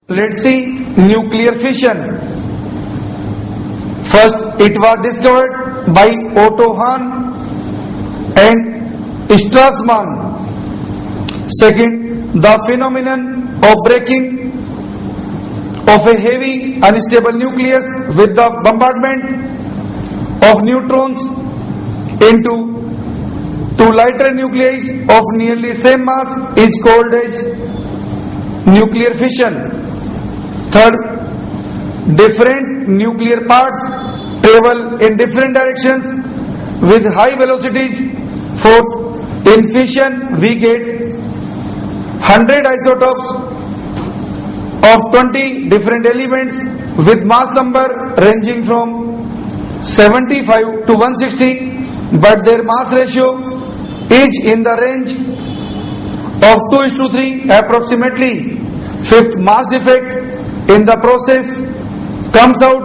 Let's see nuclear fission. First, it was discovered by Otto Hahn and Strassmann. Second, the phenomenon of breaking of a heavy unstable nucleus with the bombardment of neutrons into two lighter nuclei of nearly same mass is called as nuclear fission. Third, different nuclear parts travel in different directions with high velocities. Fourth, in fission we get 100 isotopes of 20 different elements with mass number ranging from 75 to 160, but their mass ratio is in the range of 2:3 approximately. Fifth, mass defect in the process comes out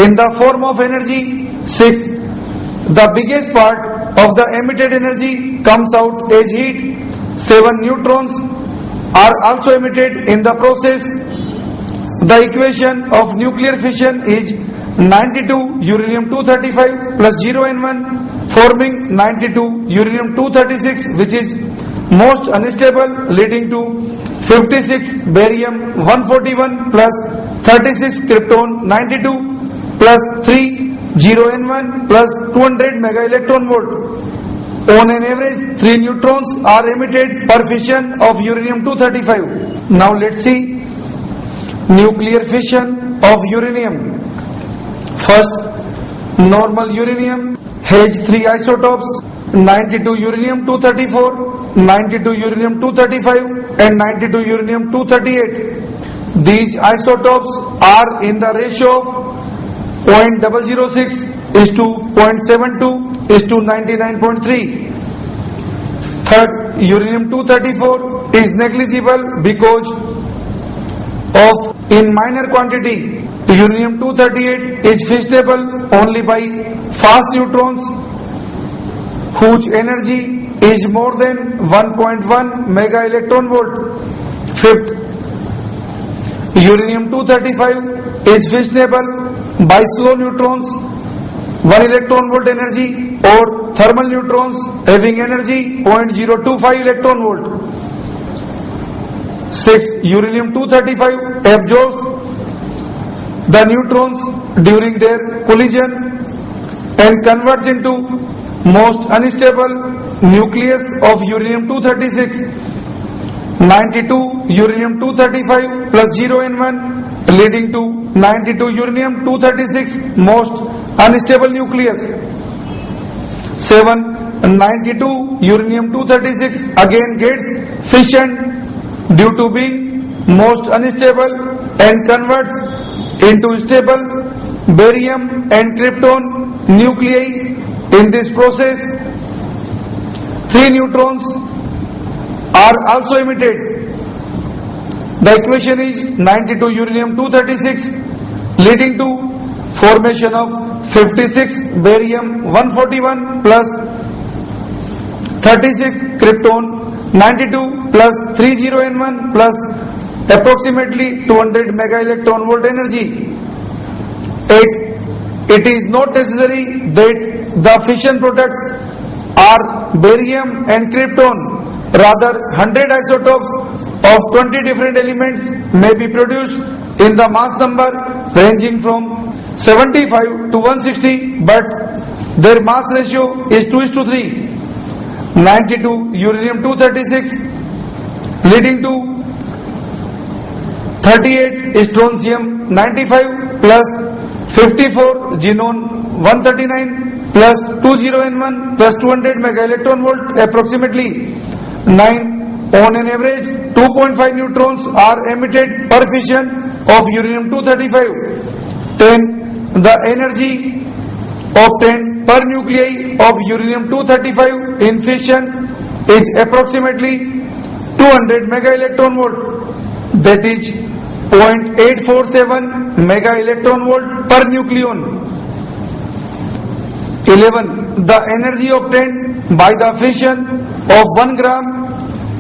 in the form of energy. Sixth, the biggest part of the emitted energy comes out as heat. Seven, neutrons are also emitted in the process. The equation of nuclear fission is 92 uranium-235 plus 0N1 forming 92 uranium-236, which is most unstable, leading to 56 barium-141 plus 36 krypton 92 plus 3 0N1 plus 200 mega electron volt. On an average, 3 neutrons are emitted per fission of uranium-235. Now let's see nuclear fission of uranium. First, normal uranium has 3 isotopes: 92 uranium-234, 92 uranium-235 and 92 uranium-238. These isotopes are in the ratio of 0.006 is to 0.72 is to 99.3. Third, uranium-234 is negligible because of in minor quantity. Uranium-238 is fissionable only by fast neutrons whose energy is more than 1.1 mega electron volt. Fifth, uranium-235 is fissionable by slow neutrons 1 electron volt energy or thermal neutrons having energy 0.025 electron volt. Sixth, uranium-235 absorbs the neutrons during their collision and converts into most unstable nucleus of uranium-236. 92 uranium-235 plus 0N1 leading to 92 uranium-236 most unstable nucleus. 7. 92 uranium-236 again gets fissioned due to being most unstable and converts into stable barium and krypton nuclei. In this process, 3 neutrons are also emitted. The equation is 92 uranium-236 leading to formation of 56 barium-141 plus 36 krypton 92 plus 30N1 plus approximately 200 mega electron volt energy. 8. It is not necessary that the fission products are barium and krypton. Rather, 100 isotopes of 20 different elements may be produced in the mass number ranging from 75 to 160, but their mass ratio is 2:3. 92 uranium-236 leading to 38 strontium-95 plus 54 xenon-139 plus 20N1 plus 200 mega electron volt approximately. 9. On an average, 2.5 neutrons are emitted per fission of uranium-235. 10. The energy obtained per nuclei of uranium-235 in fission is approximately 200 mega electron volt, that is 0.847 mega electron volt per nucleon. 11. The energy obtained by the fission of 1 gram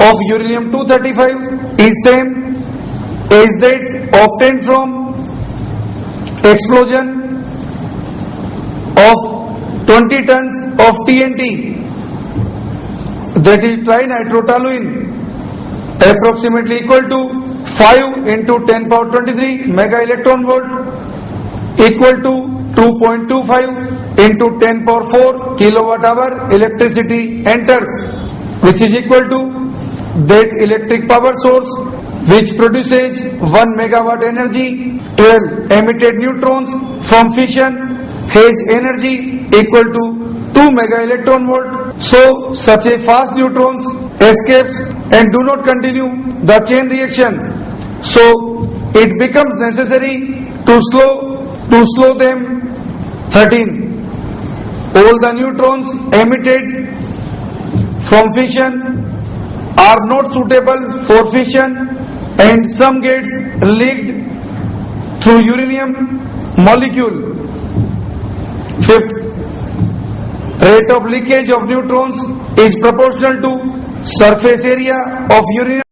of uranium-235 is same is that obtained from explosion of 20 tons of TNT, that is trinitrotoluene, approximately equal to 5 into 10 power 23 mega electron volt, equal to 2.25 into 10 power 4 kilowatt hour electricity enters, which is equal to that electric power source which produces 1 megawatt energy. 12 emitted neutrons from fission has energy equal to 2 mega electron volt. So such a fast neutrons escapes and do not continue the chain reaction. So it becomes necessary to slow them. 13. All the neutrons emitted from fission are not suitable for fission, and some gets leaked through uranium molecule. 5th. Rate of leakage of neutrons is proportional to surface area of uranium